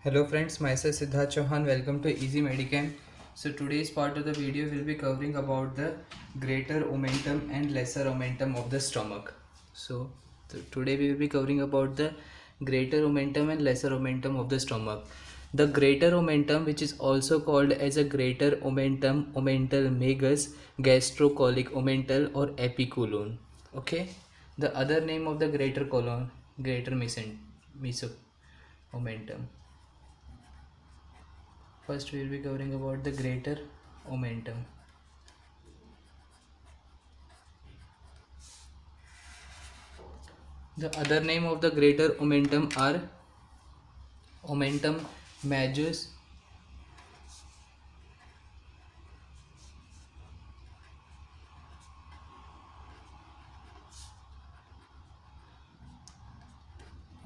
Hello friends, myself Siddharth Chauhan. Welcome to Easy Medchem. So today's part of the video will be covering about the greater omentum and lesser omentum of the stomach. So today we will be covering about the greater omentum and lesser omentum of the stomach. The greater omentum, which is also called as a greater omentum, omental magus, gastrocolic omental or epicolon. Okay. The other name of the greater colon, greater meso omentum. First we will be covering about the greater omentum. The other name of the greater omentum are omentum majus,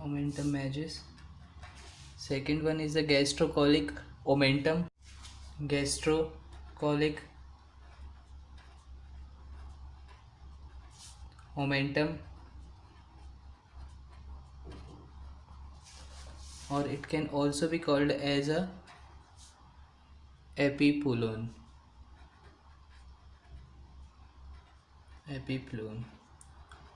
omentum majus. Second one is the gastrocolic omentum, gastrocolic omentum, or it can also be called as a epipulon.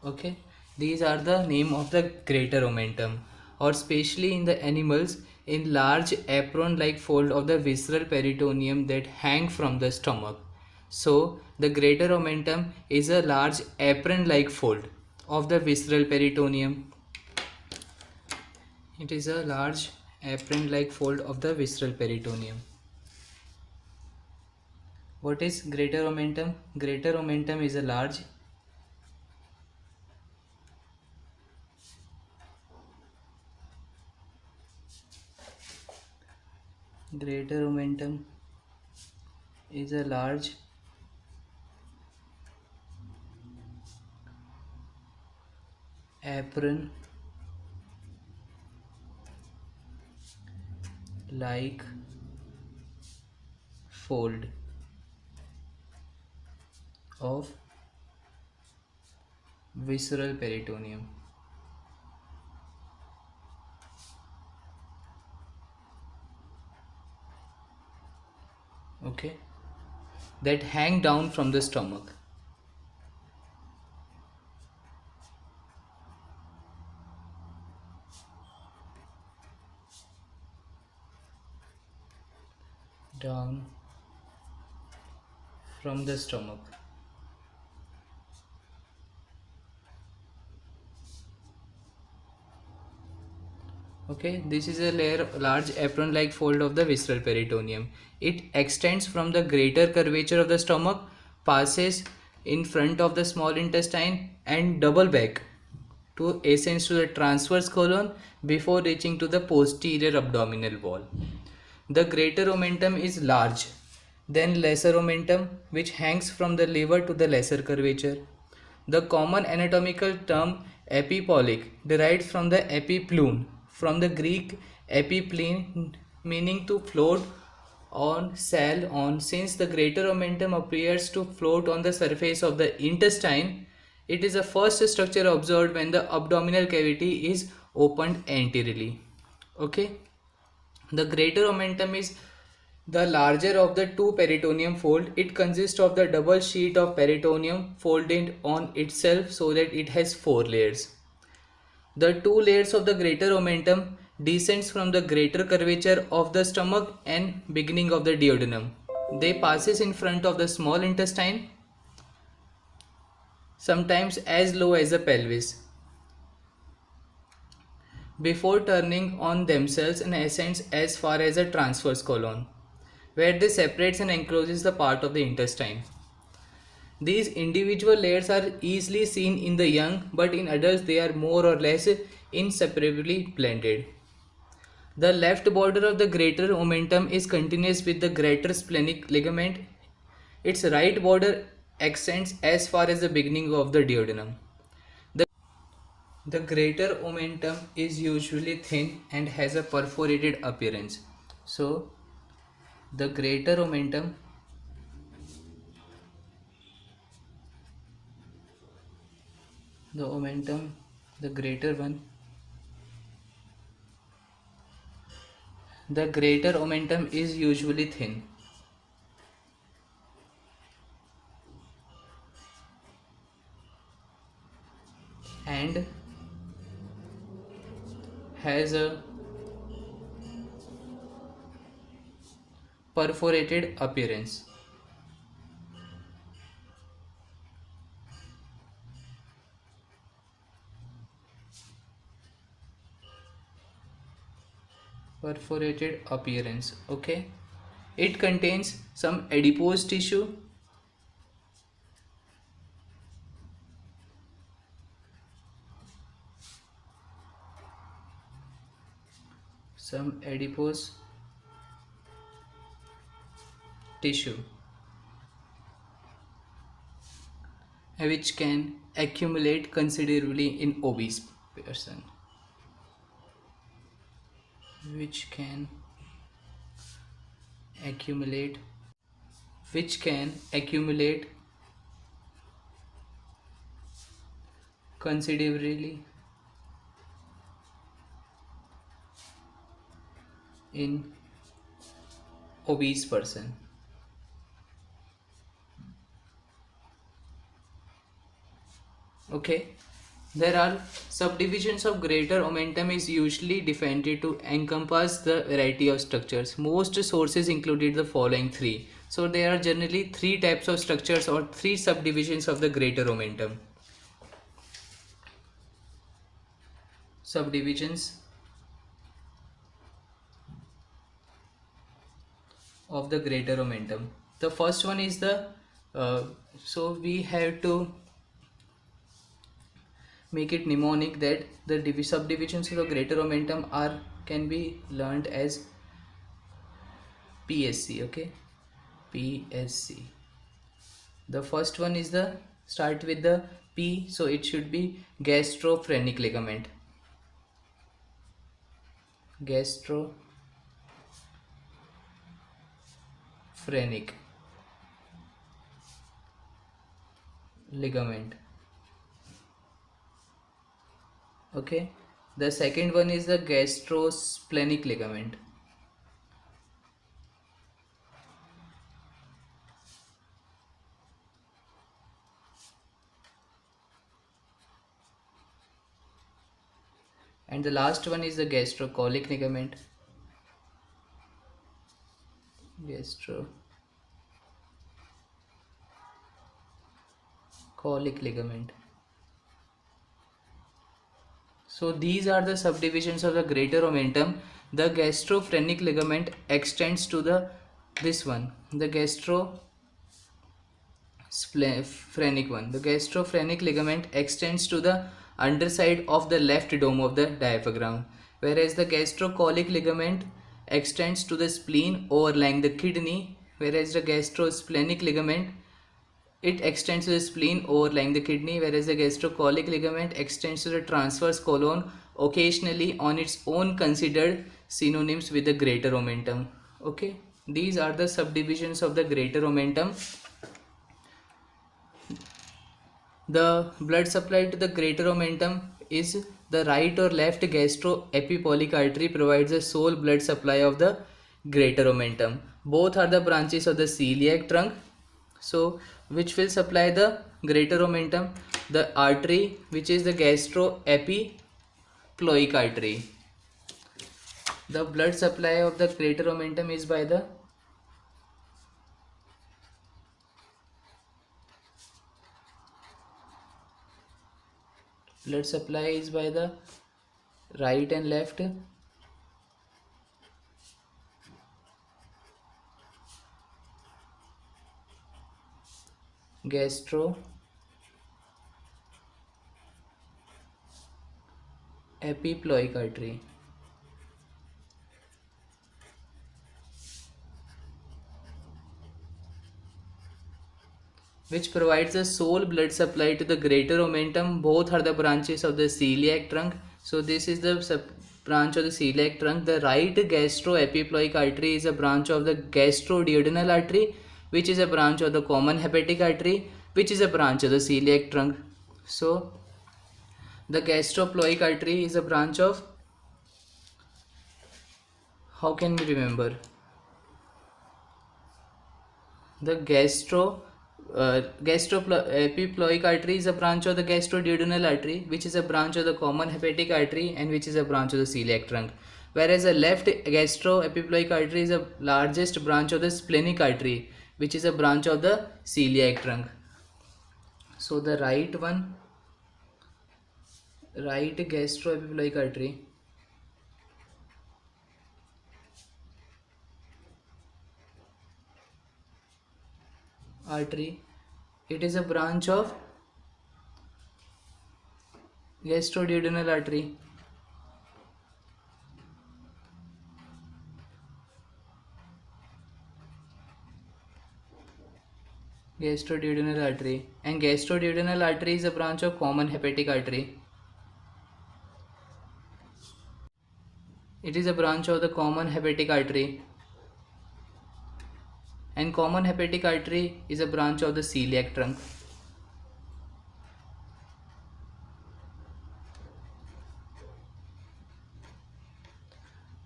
Okay, these are the name of the greater omentum, or especially in the animals in large apron like fold of the visceral peritoneum that hang from the stomach. So the greater omentum is a large apron like fold of the visceral peritoneum. It is a large apron like fold of the visceral peritoneum. What is greater omentum? Greater omentum is a large greater omentum is a large apron like fold of visceral peritoneum. Okay, that hang down from the stomach. Down from the stomach. Okay, this is a large apron like fold of the visceral peritoneum. It extends from the greater curvature of the stomach, passes in front of the small intestine and double back to ascends to the transverse colon before reaching to the posterior abdominal wall. The greater omentum is large, then lesser omentum, which hangs from the liver to the lesser curvature. The common anatomical term epipolic derives from the epiplume, from the Greek epiplene, meaning to float on, sail on. Since the greater omentum appears to float on the surface of the intestine, it is the first structure observed when the abdominal cavity is opened anteriorly. Okay. The greater omentum is the larger of the two peritoneum fold. It consists of the double sheet of peritoneum folded on itself so that it has 4 layers. The 2 layers of the greater omentum descends from the greater curvature of the stomach and beginning of the duodenum. They passes in front of the small intestine, sometimes as low as the pelvis, before turning on themselves and ascends as far as the transverse colon, where they separates and encloses the part of the intestine. These individual layers are easily seen in the young, but in adults they are more or less inseparably blended. The left border of the greater omentum is continuous with the greater splenic ligament. Its right border extends as far as the beginning of the duodenum. The greater omentum is usually thin and has a perforated appearance. So, the greater omentum the greater one The greater omentum is usually thin and has a perforated appearance. Perforated appearance. Okay. It contains some adipose tissue, some adipose tissue which can accumulate considerably in obese person, which can accumulate considerably in obese person. Okay, there are subdivisions of greater omentum is usually defined to encompass the variety of structures. Most sources included the following three. So there are generally three types of structures or three subdivisions of the greater omentum. Subdivisions of the greater omentum. The first one is the so we have to make it mnemonic that the subdivisions of the greater omentum can be learned as PSC. Okay, PSC. The first one is the start with the P, so it should be gastrophrenic ligament. Gastrophrenic ligament. Okay, the second one is the gastrosplenic ligament. And the last one is the gastrocolic ligament. Gastrocolic ligament. So these are the subdivisions of the greater omentum. The gastrophrenic ligament extends to the gastrophrenic one. The gastrophrenic ligament extends to the underside of the left dome of the diaphragm, whereas the gastrocolic ligament extends to the spleen overlying the kidney, whereas the gastrosplenic ligament it extends to the spleen overlying the kidney, whereas the gastrocolic ligament extends to the transverse colon, occasionally on its own considered synonyms with the greater omentum. Okay, these are the subdivisions of the greater omentum. The blood supply to the greater omentum is the right or left gastroepipolic artery provides the sole blood supply of the greater omentum. Both are the branches of the celiac trunk. So which will supply the greater omentum? The artery which is the gastroepiploic artery. The blood supply of the greater omentum is by the right and left gastroepiploic artery. Which provides the sole blood supply to the greater omentum. Both are the branches of the celiac trunk. So this is the branch of the celiac trunk. The right gastroepiploic artery is a branch of the gastroduodenal artery, which is a branch of the common hepatic artery, which is a branch of the celiac trunk. So the gastroploic artery is a branch of How can we remember? The epiploic artery is a branch of the gastroduodenal artery, which is a branch of the common hepatic artery and which is a branch of the celiac trunk. Whereas the left gastroepiploic artery is the largest branch of the splenic artery, which is a branch of the celiac trunk. So the right gastroepiploic artery, it is a branch of gastroduodenal artery. Gastroduodenal artery, and gastroduodenal artery is a branch of common hepatic artery. It is a branch of the common hepatic artery, and common hepatic artery is a branch of the celiac trunk.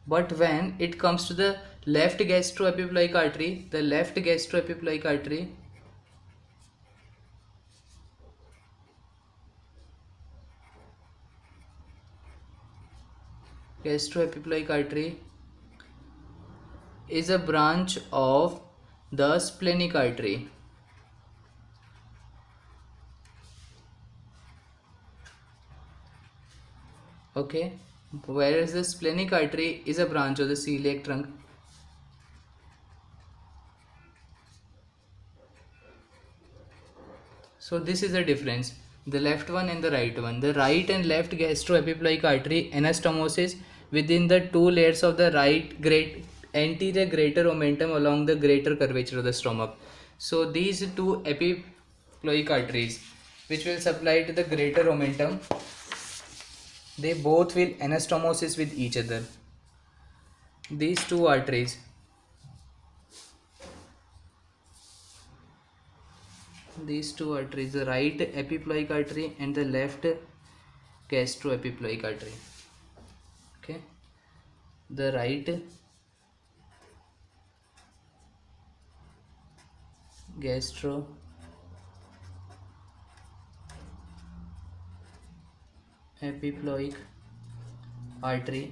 But when it comes to the left gastroepiploic artery, gastroepiploic artery is a branch of the splenic artery. Okay, whereas the splenic artery is a branch of the celiac trunk. So this is the difference, the left one and the right one. The right and left gastroepiploic artery anastomosis within the two layers of the anterior greater omentum along the greater curvature of the stomach. So these two epiploic arteries, which will supply to the greater omentum, they both will anastomosis with each other. These two arteries, the right epiploic artery and the left gastroepiploic artery. Okay, the right gastroepiploic artery,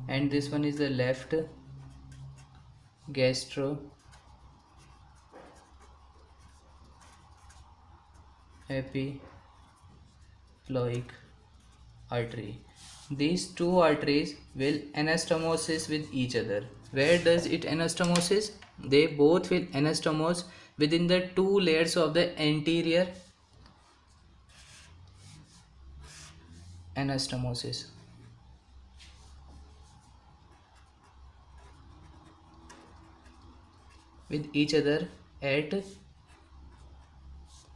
and this one is the left gastroepiploic artery. These two arteries will anastomosis with each other. Where does it anastomosis? They both will anastomose within the two layers of the anterior anastomosis. With each other at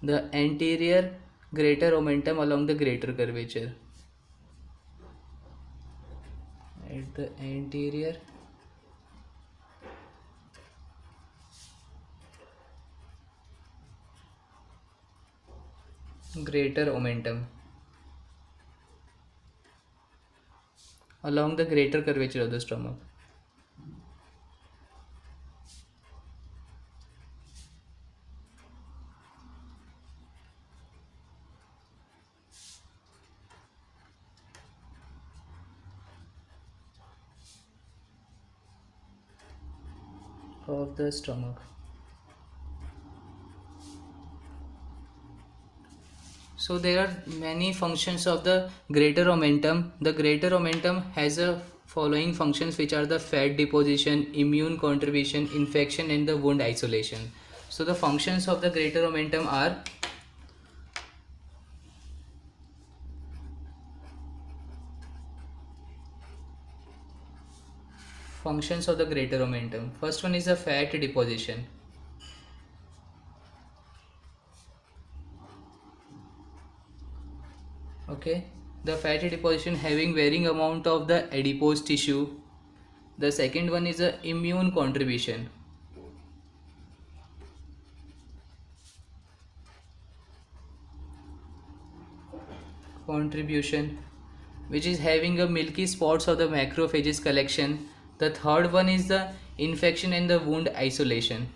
the anterior greater omentum along the greater curvature. At the anterior greater omentum along the greater curvature of the stomach. Of the stomach. So there are many functions of the greater omentum. The greater omentum has a following functions, which are the fat deposition, immune contribution, infection, and the wound isolation. So the functions of the greater omentum are: functions of the greater omentum. First one is the fat deposition. Okay, the fatty deposition having varying amount of the adipose tissue. The second one is the immune contribution. Which is having a milky spots of the macrophages collection. The third one is the infection and the wound isolation.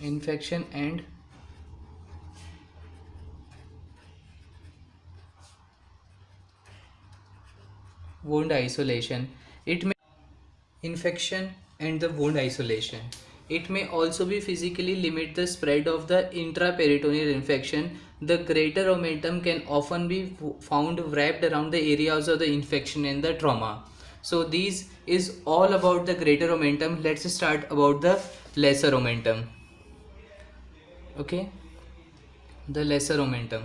Infection and wound isolation. It may infection and the wound isolation. It may also be physically limit the spread of the intraperitoneal infection. The greater omentum can often be found wrapped around the areas of the infection and the trauma. So these is all about the greater omentum. Let's start about the lesser omentum. Okay, the lesser omentum.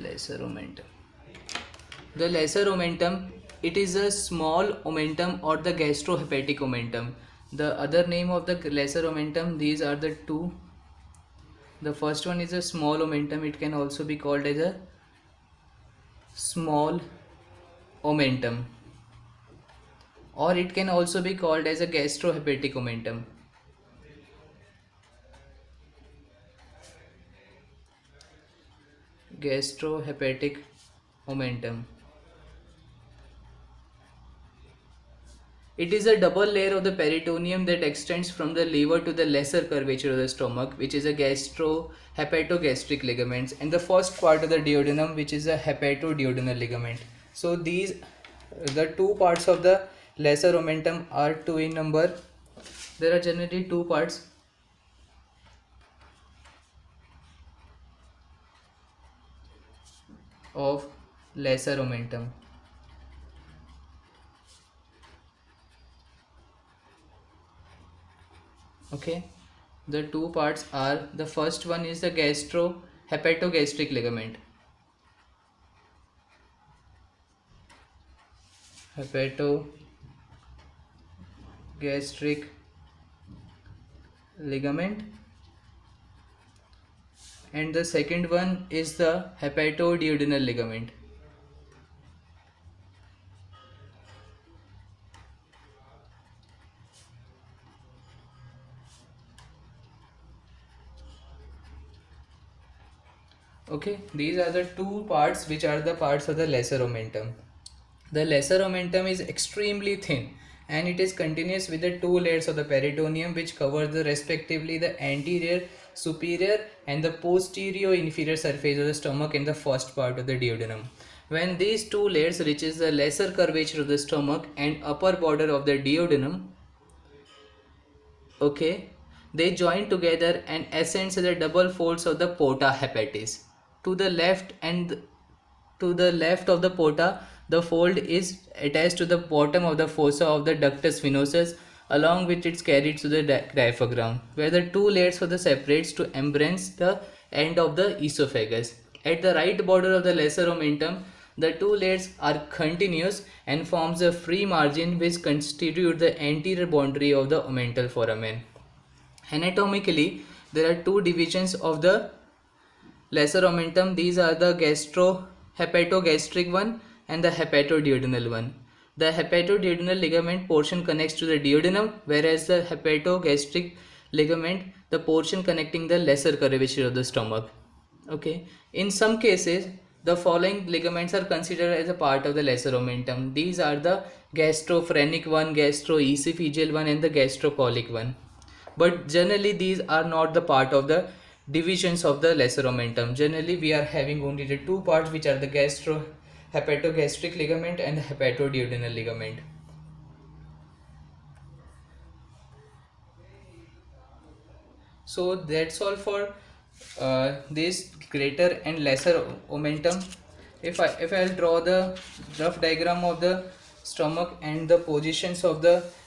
Lesser omentum. The lesser omentum, it is a small omentum or the gastrohepatic omentum. The other name of the lesser omentum, these are the two. The first one is a small omentum. It can also be called as a small omentum, or it can also be called as a gastrohepatic omentum. Gastrohepatic omentum. It is a double layer of the peritoneum that extends from the liver to the lesser curvature of the stomach, which is a gastro-hepatogastric ligaments, and the first part of the duodenum, which is a hepatoduodenal ligament. So these, the two parts of the lesser omentum are two in number. There are generally two parts. Of lesser omentum. Okay, the two parts are, the first one is the gastro-hepatogastric ligament. Hepatogastric ligament, and the second one is the hepatoduodenal ligament. Okay, these are the two parts which are the parts of the lesser omentum. The lesser omentum is extremely thin and it is continuous with the two layers of the peritoneum, which cover the respectively the anterior, superior and the posterior inferior surface of the stomach and the first part of the duodenum. When these two layers reaches the lesser curvature of the stomach and upper border of the duodenum, okay, they join together and ascends the double folds of the porta hepatis. To the left and to the left of the porta, the fold is attached to the bottom of the fossa of the ductus venosus, along which it's carried to the diaphragm, where the two layers of the separates to embrace the end of the esophagus. At the right border of the lesser omentum, the two layers are continuous and forms a free margin which constitute the anterior boundary of the omental foramen. Anatomically, there are two divisions of the lesser omentum. These are the gastro-hepatogastric one and the hepatoduodenal one. The hepatoduodenal ligament portion connects to the duodenum, whereas the hepatogastric ligament, the portion connecting the lesser curvature of the stomach. Okay, in some cases the following ligaments are considered as a part of the lesser omentum. These are the gastrophrenic one, gastroesophageal one and the gastrocolic one. But generally these are not the part of the divisions of the lesser omentum. Generally we are having only the two parts, which are the gastro-hepatogastric ligament and the hepatoduodenal ligament. So that's all for this greater and lesser omentum. If I'll draw the rough diagram of the stomach and the positions of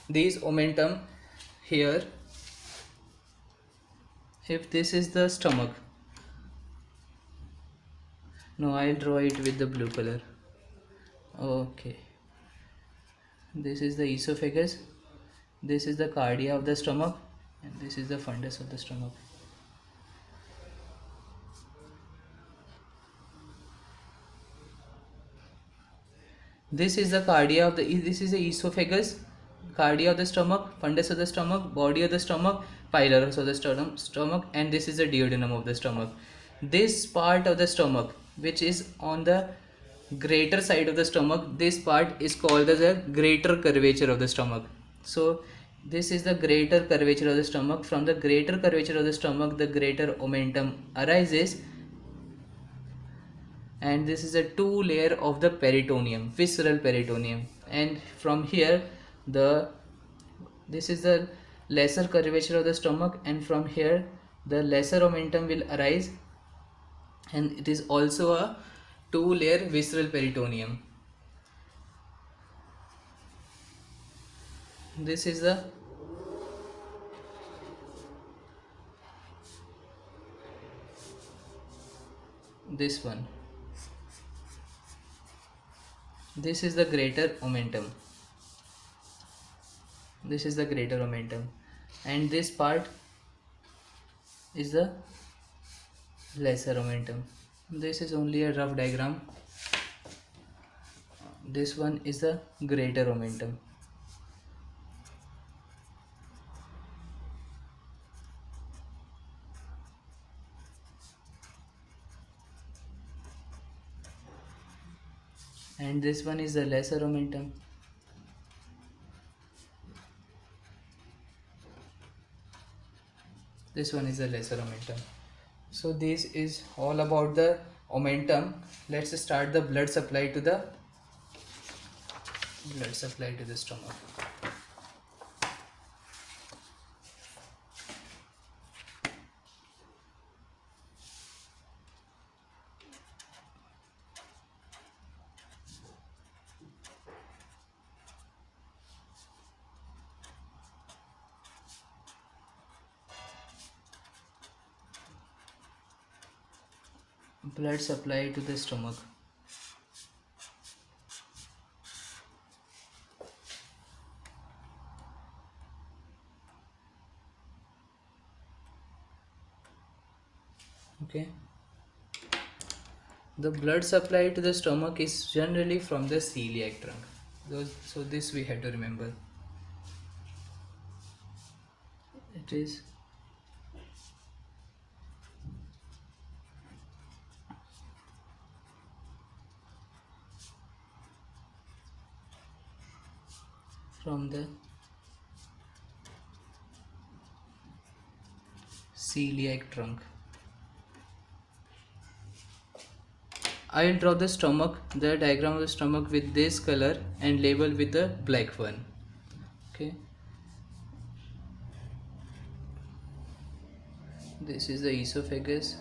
these omentum here. If this is the stomach, no, I'll draw it with the blue color. Okay, this is the esophagus, this is the cardia of the stomach, and this is the fundus of the stomach. This is the cardia of the, this is the esophagus, cardia of the stomach, fundus of the stomach, body of the stomach, pylorus of the stomach, and this is the duodenum of the stomach. This part of the stomach which is on the greater side of the stomach, this part is called as a greater curvature of the stomach. So this is the greater curvature of the stomach. From the greater curvature of the stomach, the greater omentum arises, and this is a two layer of the peritoneum, visceral peritoneum. And from here, this is the lesser curvature of the stomach, and from here the lesser omentum will arise, and it is also a two layer visceral peritoneum. This is the this one. This is the greater omentum. This is the greater omentum, and this part is the lesser omentum. This is only a rough diagram. This one is the greater omentum. And this one is the lesser omentum. This one is the lesser omentum. So this is all about the omentum. Let's start the blood supply to the stomach. Blood supply to the stomach. Okay. The blood supply to the stomach is generally from the celiac trunk. So this we have to remember. It is from the celiac trunk. I will draw the stomach, the diagram of the stomach with this color and label with the black one. Okay. This is the esophagus.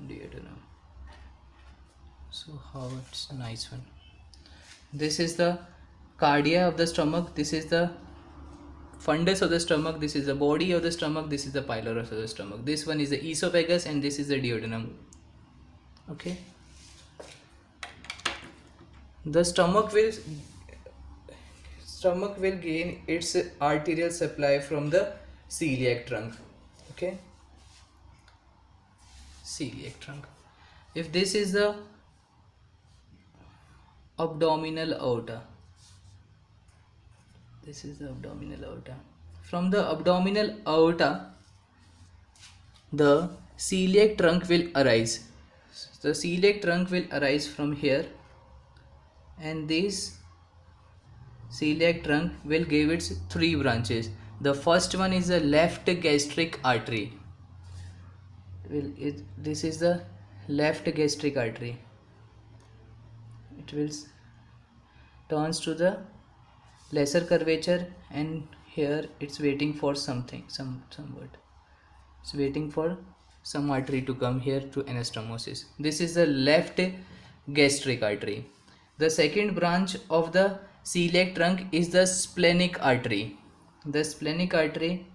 Duodenum. So how it's nice one. This is the cardia of the stomach. This is the fundus of the stomach. This is the body of the stomach. This is the pylorus of the stomach. This one is the esophagus, and this is the duodenum. Okay. The stomach will gain its arterial supply from the celiac trunk. Okay. Celiac trunk. If this is the abdominal aorta, this is the abdominal aorta. From the abdominal aorta, the celiac trunk will arise. The celiac trunk will arise from here, and this celiac trunk will give its three branches. The first one is the left gastric artery. This is the left gastric artery. It will turns to the lesser curvature, and here it's waiting for something, somewhat. It's waiting for some artery to come here to anastomosis. This is the left gastric artery. The second branch of the celiac trunk is the splenic artery. The splenic artery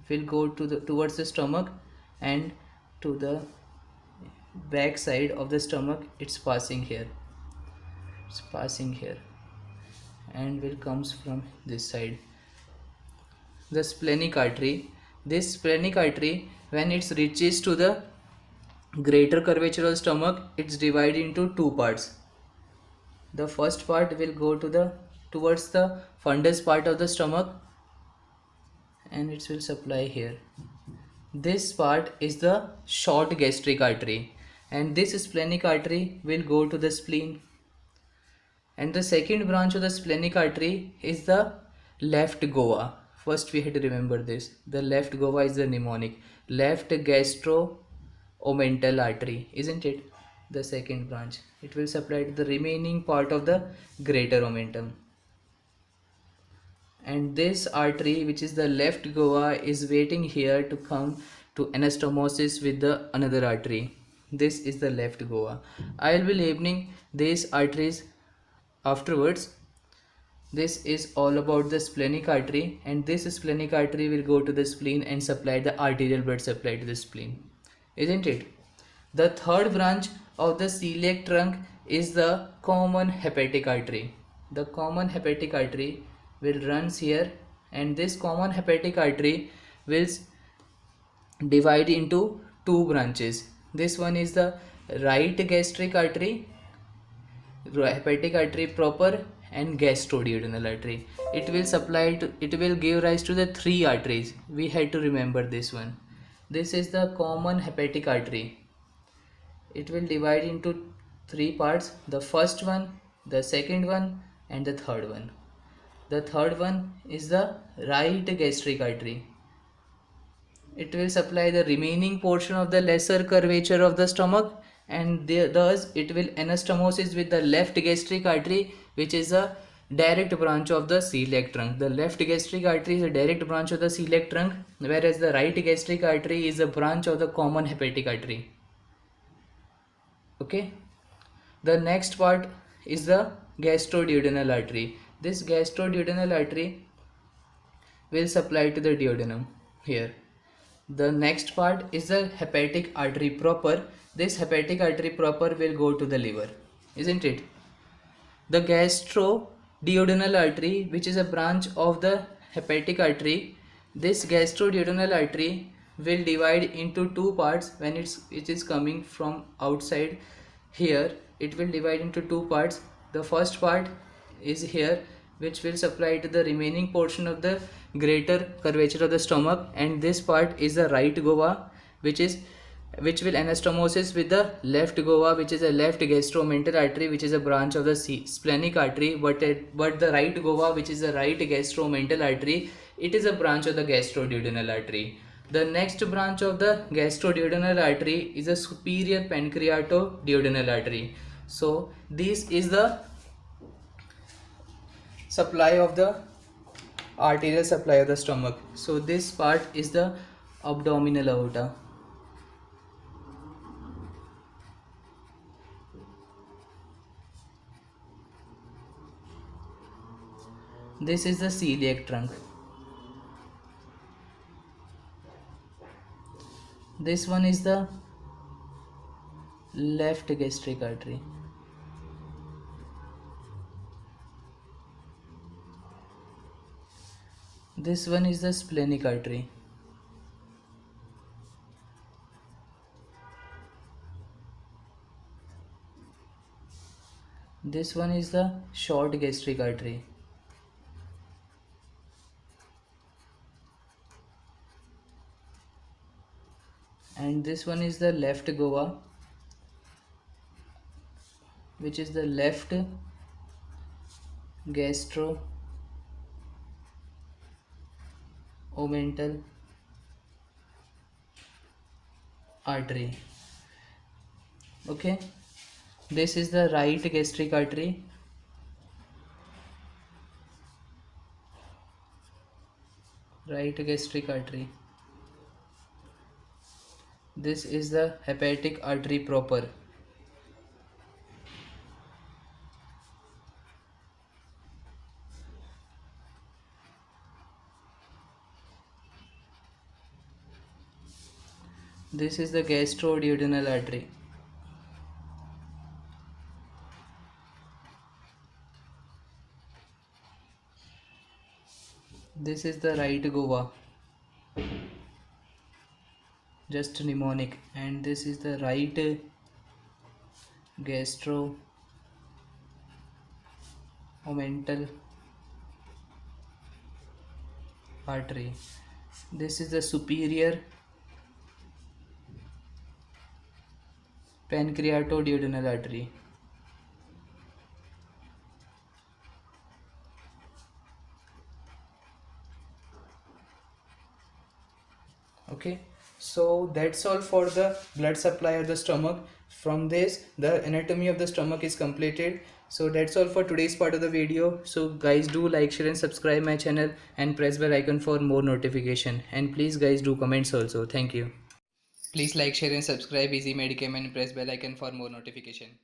will go towards the stomach, and to the back side of the stomach it's passing here. It's passing here and will comes from this side. The splenic artery This splenic artery, when it reaches to the greater curvature of the stomach, it's divided into two parts. The first part will go to the towards the fundus part of the stomach, and it will supply here. This part is the short gastric artery, and this splenic artery will go to the spleen. And the second branch of the splenic artery is the left goa. First we have to remember this. The left goa is the mnemonic. Left gastro-omental artery, isn't it? The second branch. It will supply to the remaining part of the greater omentum. And this artery, which is the left goa, is waiting here to come to anastomosis with the another artery. This is the left goa. I will be labeling these arteries afterwards. This is all about the splenic artery, and this splenic artery will go to the spleen and supply the arterial blood supply to the spleen, isn't it? The third branch of the celiac trunk is the common hepatic artery. The common hepatic artery will runs here, and this common hepatic artery will divide into two branches. This one is the right gastric artery, hepatic artery proper, and gastroduodenal artery. It will give rise to the three arteries. We had to remember this one. This is the common hepatic artery. It will divide into three parts: the first one, the second one, and the third one. The third one is the right gastric artery. It will supply the remaining portion of the lesser curvature of the stomach, and thus it will anastomosis with the left gastric artery, which is a direct branch of the celiac trunk. The left gastric artery is a direct branch of the celiac trunk, whereas the right gastric artery is a branch of the common hepatic artery. Okay. The next part is the gastroduodenal artery. This gastroduodenal artery will supply to the duodenum here. The next part is the hepatic artery proper. This hepatic artery proper will go to the liver, isn't it? The gastroduodenal artery, which is a branch of the hepatic artery, this gastroduodenal artery will divide into two parts. When it is coming from outside here, it will divide into two parts. The first part is here, which will supply to the remaining portion of the greater curvature of the stomach, and this part is the right goa, which will anastomosis with the left goa, which is a left gastromental artery, which is a branch of the splenic artery. But the right goa, which is a right gastromental artery, it is a branch of the gastroduodenal artery. The next branch of the gastroduodenal artery is a superior pancreatoduodenal artery. So this is the supply of the arterial supply of the stomach. So this part is the abdominal aorta. This is the celiac trunk. This one is the left gastric artery. This one is the splenic artery. This one is the short gastric artery. And this one is the left goa, which is the left gastro-omental artery. Okay, this is the right gastric artery. Right gastric artery. This is the hepatic artery proper. This is the gastroduodenal artery. This is the right goa. just mnemonic. And this is the right gastromental artery. This is the superior pancreatoduodenal artery. Okay, so that's all for the blood supply of the stomach. From this, the anatomy of the stomach is completed. So that's all for today's part of the video. So guys, do like, share and subscribe my channel and press bell icon for more notification. And please guys, do comments also. Thank you. Please like, share and subscribe Easy Medchem and press bell icon for more notification.